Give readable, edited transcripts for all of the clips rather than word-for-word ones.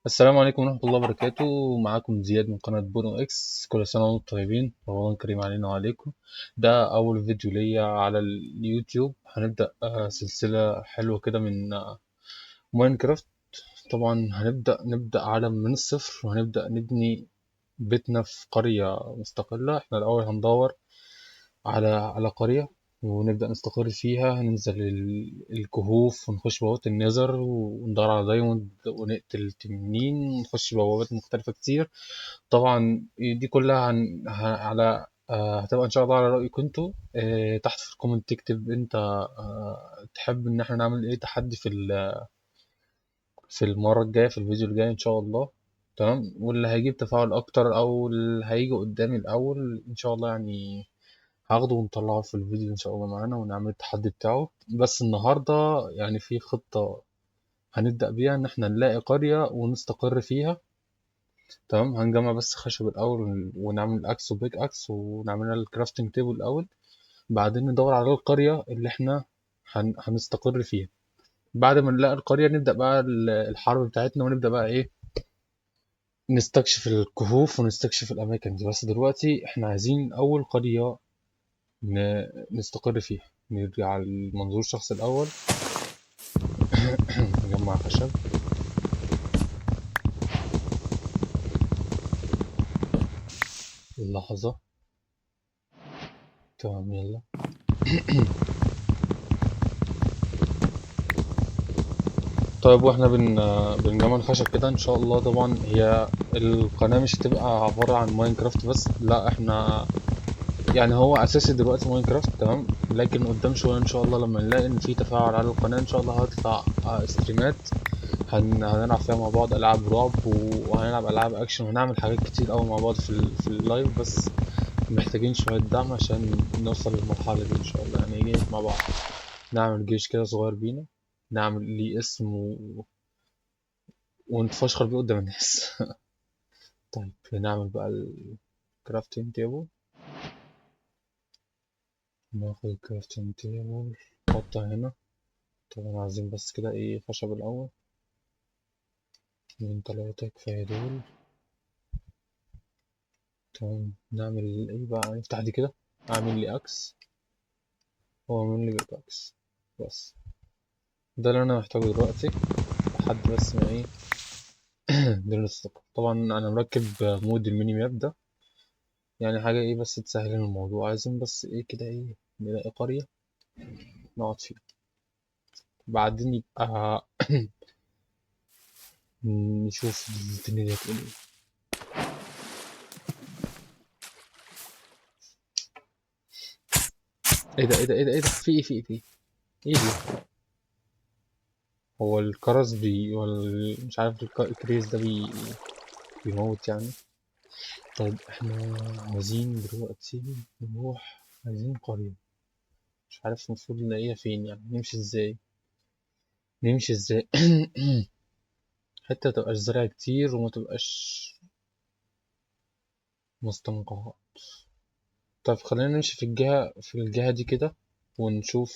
السلام عليكم ورحمة الله وبركاته. معاكم زياد من قناة بونو اكس. كل سنة وانتم طيبين، رمضان كريم علينا وعليكم. ده أول فيديو ليا على اليوتيوب. هنبدأ سلسلة حلوة كده من ماينكرافت. طبعا نبدأ عالم من الصفر، وهنبدأ نبني بيتنا في قرية مستقلة. احنا الأول هندور على قرية ونبدأ نستقر فيها. هننزل الكهوف ونخش بوابات النذر وندور على دايموند ونقتل تنين ونخش بوابات مختلفة كتير. طبعا دي كلها على هتبقى ان شاء الله على رأيكم انتوا. تحت في الكومنت تكتب انت تحب ان احنا نعمل ايه تحدي في المرة الجاية، في الفيديو الجاي ان شاء الله. تمام، واللي هيجيب تفاعل اكتر او اللي هيجي قدامي الاول ان شاء الله يعني هاخده ونطلعه في الفيديو ان شاء الله معانا ونعمل التحدي بتاعه. بس النهاردة يعني في خطة هنبدأ بيها ان احنا نلاقي قرية ونستقر فيها. تمام، هنجمع بس خشب الاول ونعمل اكس وبيك اكس ونعمل الكرافتنج تيبل الاول. بعدين ندور على القرية اللي احنا هنستقر فيها. بعد ما نلاقي القرية نبدأ بقى الحرب بتاعتنا، ونبدأ بقى ايه، نستكشف الكهوف ونستكشف الأماكن دي. بس دلوقتي احنا عايزين أول قرية نستقر فيها. نرجع لمنظور الشخص الأول. نجمع خشب. لحظة. تمام، يلا. طيب، واحنا بنجمع الخشب كده ان شاء الله. طبعا هي القناة مش هتبقى عبارة عن ماينكرافت بس، لا، احنا يعني هو اساسي دلوقتي ماينكرافت. تمام، لكن قدام شوية ان شاء الله لما نلاقي ان في تفاعل على القناة ان شاء الله هتطلع ستريمات. هنلعب فيها مع بعض العاب رعب، وهنلعب العاب اكشن، وهنعمل حاجات كتير قوي مع بعض في اللايف. بس محتاجين شوية دعم عشان نوصل للمرحلة دي ان شاء الله. يعني ايه، مع بعض نعمل جيش كده صغير بينا، نعمل ليه اسم ونتفشخر بيه قدام الناس. طيب، نعمل بقى الكرافتنج تيبل. ناخد الكرافتنج تيبل نحطها هنا. طبعا عايزين بس كده ايه خشب الأول. 2 3 كفاية دول. تمام، نعمل ايه بقى، نفتح دي كده. اعمل لي اكس. هو اعمل لي بيك اكس. بس ده اللي انا محتاجه دلوقتي لحد بس ما ايه. دول الثقة. طبعا انا مركب مود الميني ماب ده، يعني حاجة ايه بس تسهل لنا الموضوع. عايزين بس ايه كده، ايه، نلاقي قرية نقعد فيها. بعدين يبقى نشوف الدنيا دي هتقول ايه. ايه ده، ايه ده، ايه ده، ايه ده، في ايه، في ايه، في ايه، ايه دي؟ هو الكرز ولا مش عارف الكريز ده بيموت يعني. طيب، احنا عاوزين دلوقتي نروح، عايزين قرية. مش عارف المفروض نلاقيها فين، يعني نمشي ازاي، نمشي ازاي. حتى متبقاش زرع كتير وما تبقاش مستنقعات. طيب، خلينا نمشي في الجهة دي كده ونشوف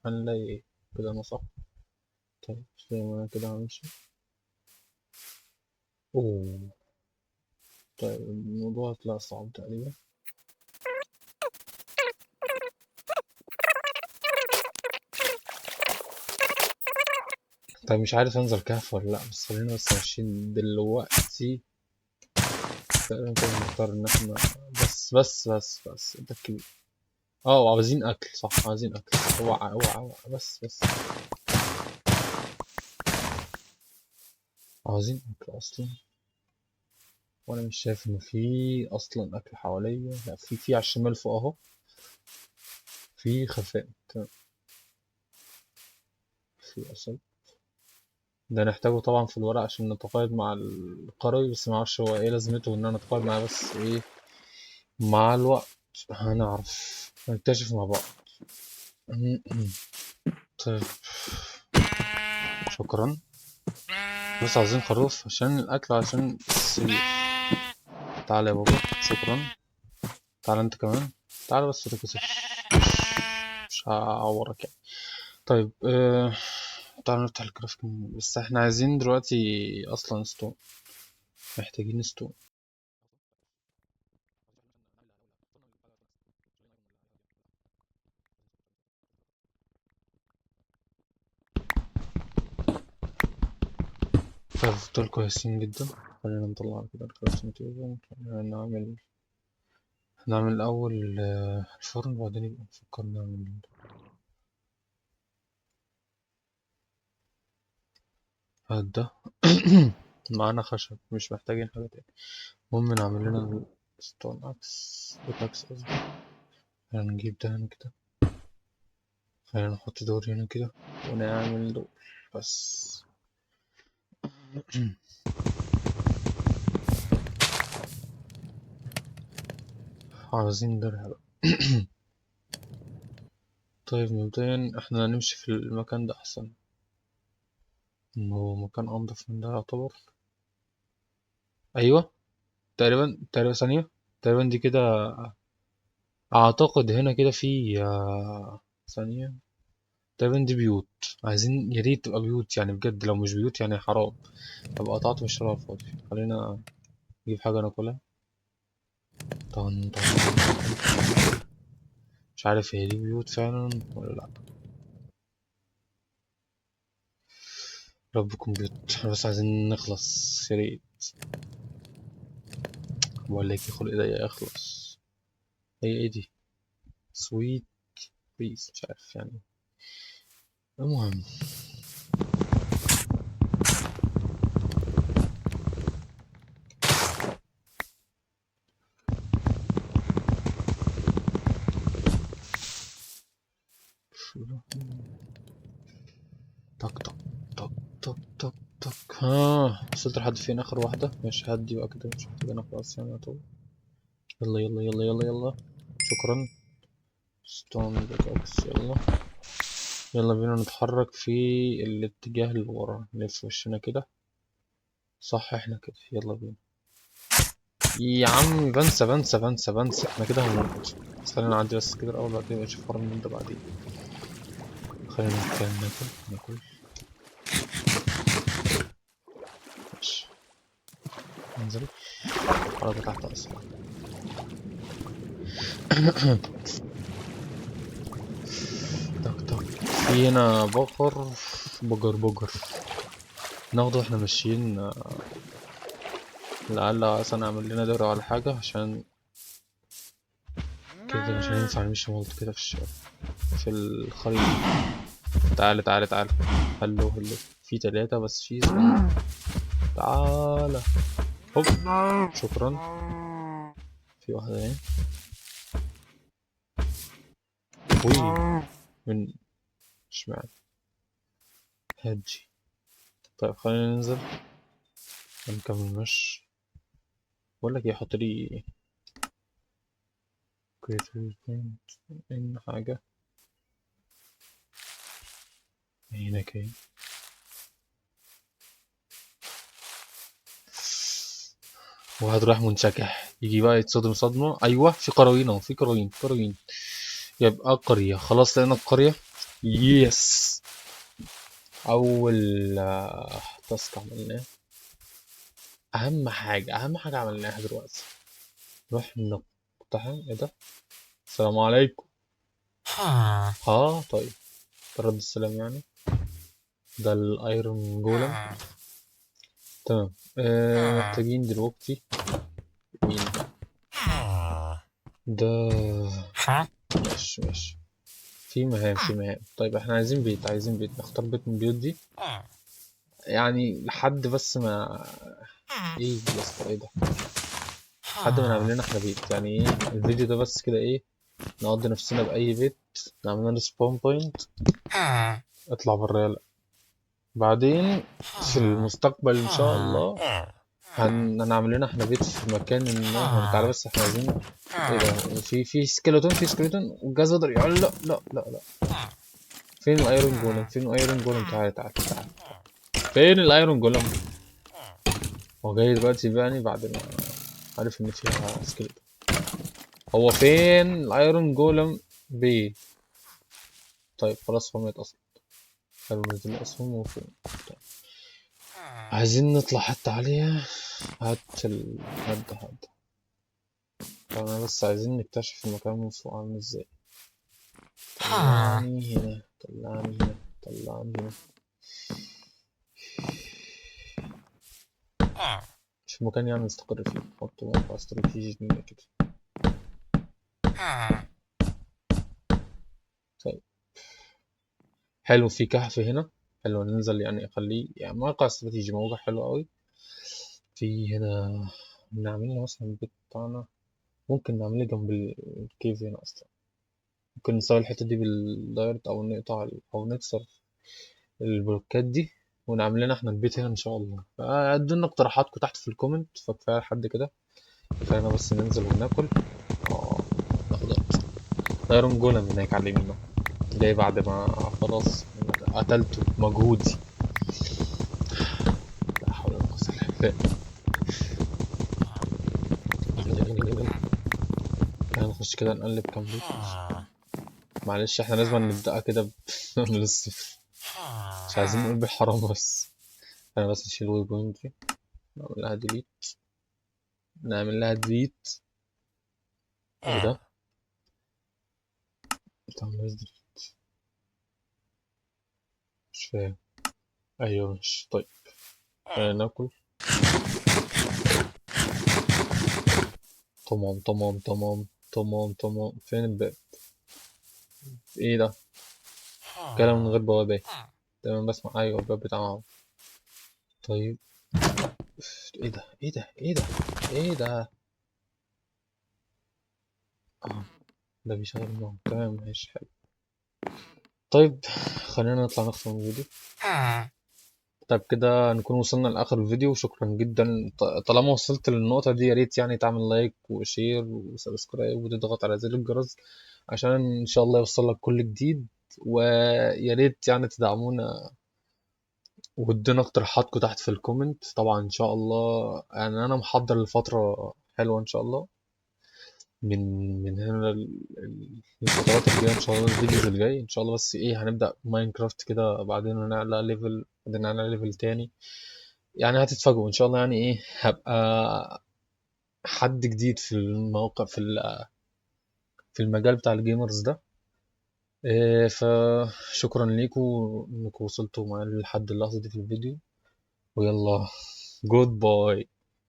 هنلاقي ايه. كده انا صح؟ طيب، زي ما انا كده همشي. اوه. طيب، الموضوع طلع صعب تقريبا. طيب، مش عارف انزل كهف ولا لا، بس خلينا بس ماشيين دلوقتي. تقريبا كده نختار ان احنا بس انت الكبير. اه، وعاوزين اكل، صح، عاوزين اكل. اوعى اوعى اوعى، بس عاوزين اكل اصلا. وانا مش شايف ان في اصلا اكل حواليا. لا، في على الشمال فوق اهو. في خفاء. تمام. في اصل ده نحتاجه طبعا في الورق عشان نتقاعد مع القروي. بس معرفش هو ايه لازمته ان انا اتقاعد معاه، بس ايه، مع الوقت هنعرف نكتشف مع بعض. طيب، شكرا. بس عايزين خروف عشان الاكل، عشان السرير. تعالى يا بابا. شكرا. تعالى انت كمان. تعالى بس متكسفش. مش هعورك يعني. طيب، تعالى نفتح الكرافت، بس احنا عايزين دلوقتي اصلا ستون، محتاجين ستون. طيب دول كويسين جدا. خلينا نطلع كده الكرافت تيبل. خلينا نعمل الأول الفرن، وبعدين يبقى نفكر نعمل هذا. معانا خشب، مش محتاجين حاجة تاني. المهم نعمل لنا ستون اكس، بيكاكس قصدي. خلينا نجيب ده هنا كده، خلينا نحط دور هنا كده، ونعمل دور بس. عاوزين درع بقى. طيب مبدئيا احنا نمشي في المكان ده احسن، انه مكان انضف من ده يعتبر. ايوه، تقريبا ثانية، تقريبا دي كده. اعتقد هنا كده في ثانية، تقريبا دي بيوت. عايزين يا ريت تبقى بيوت يعني بجد، لو مش بيوت يعني حرام، ابقى قطعت من الشارع الفاضي. خلينا نجيب حاجة ناكلها. طن طن. مش عارف هي دي بيوت فعلا ولا لا. ربكم بيوت، احنا بس عايزين نخلص يا ريت. بقول لك خلق ايديا يخلص. هي ايه دي؟ سويت بيس، مش عارف يعني. المهم طق طق طق طق طق طق. ها وصلت لحد فين؟ اخر واحدة. مش هدي بقى كده، مش محتاج خلاص يعني طول. يلا يلا يلا يلا يلا. شكرا. ستون بيكاكس. يلا يلا بينا نتحرك في الاتجاه اللي ورا، نلف وشنا كده. صح احنا كده، يلا بينا. يا عم بنسى احنا كده هنموت. بس خلينا نعدي بس كده الاول، بعدين نشوف حوار من ده بعدين. خلينا نتكلم، ناكل. ماشي. ننزل حركة تحت اصلا. تك تك. في هنا بقر ناخده واحنا ماشيين. لعل اصلا اعمل لنا دورة ولا حاجة، عشان كده مش هينفع نمشي مولت كده في الشارع في الخريطة. تعالى تعالى تعالى. هلو هلو. في 3 بس في زبون. تعالى. هوب. شكرا. في واحدة اهي. وي. من اشمعنى هادي. طيب خلينا ننزل ونكمل مشي. بقولك ايه، حط لي كريتيف بوينت ان حاجة هناك اهي. واحد رايح منشكح، يجي بقى يتصدم صدمة. ايوه في قراوين اهو، في قراوين. يبقى قرية، خلاص لقينا القرية. يس. اول تاسك عملناه. اهم حاجة عملناها دلوقتي. نروح نقتحم. ايه ده؟ السلام عليكم. ها طيب. رد السلام يعني. ده الايرون جولم. تمام. محتاجين دلوقتي مين ده؟ ماشي. في مهام. طيب احنا عايزين بيت نختار بيت من البيوت دي يعني، لحد بس ما ايه يا اسطى، ايه ده؟ لحد ما نعمل لنا احنا بيت يعني. ايه الفيديو ده بس كده، ايه نقضي نفسنا بأي بيت، نعمل لنا سبون بوينت، اطلع برا يلا. بعدين في المستقبل ان شاء الله هنعمل لنا احنا بيت في مكان ما. يعني تعالى بس احنا عايزين. ايه ده؟ في سكيلتون والجهاز يقدر يعلق. لا. فين الايرون جولم؟ تعالى. فين الايرون جولم؟ هو جاي دلوقتي بقى بعد ما عارف ان فيها سكيلتون. هو فين الايرون جولم؟ بي. طيب خلاص هو مات اصلا. حلو، ننزل الأسهم وفوق. طيب. عايزين نطلع حتى عليها. هات. طب أنا بس عايزين نكتشف المكان من فوق عامل ازاي. طلعني هنا، طلعني هنا، طلعني هنا. مش مكان يعني نستقر فيه، نحط موقع استراتيجي جديد كده. طيب. حلو، في كهف هنا. حلو، ننزل يعني اخليه يعني موقع استراتيجي، موقع حلو قوي. في هنا نعمل له مثلا البيت بتاعنا. ممكن نعمله جنب الكيف هنا اصلا. ممكن نسوي الحتة دي بالدايركت او نقطع او نكسر البلوكات دي ونعمل لنا احنا البيت هنا ان شاء الله. فادونا اقتراحاتكم تحت في الكومنت، فكفايه لحد كده. خلينا بس ننزل وناكل. اه، ناخد ايرون جولم هناك على اليمين. جاي بعد ما خلاص قتلته بمجهودي. لا حول ولا قوة الا بالله. هنخش كده نقلب كام بيت. معلش احنا لازم نبدأ كده من الصفر. مش عايزين نقول بالحرام بس. انا بس اشيل الوي بوينت دي، نعمل لها ديليت. نعمل لها ديليت. ايه ده؟ بتعمل ديليت؟ مش فاهم. ايوه مش طيب. خلينا ناكل. تمام. فين الباب؟ ايه ده؟ كلام من غير بوابات. تمام، بسمع. ايوه الباب بتاعه. طيب. ايه ده؟ اه، ده بيشغل النوم. تمام ماشي حلو. طيب. خلينا نطلع نختم الفيديو. طيب كده نكون وصلنا لآخر الفيديو. شكرا جدا. طالما وصلت للنقطة دي، يا ريت يعني تعمل لايك وشير وسبسكرايب وتضغط على زر الجرس عشان إن شاء الله يوصل لك كل جديد. ويا ريت يعني تدعمونا وادونا اقتراحاتكم تحت في الكومنت. طبعا إن شاء الله يعني أنا محضر لفترة حلوة إن شاء الله. من من هنا الفترات الجاية إن شاء الله، الفيديوز الجاي إن شاء الله. بس إيه، هنبدأ ماينكرافت كده، بعدين هنعلى ليفل، بعدين هنعلى ليفل تاني. يعني هتتفاجئوا ان شاء الله. يعني ايه، هبقى حد جديد في الموقع في المجال بتاع الجيمرز ده. إيه، فشكرا ليكم انكم وصلتوا معايا لحد اللحظة دي في الفيديو. ويلا، جود باي.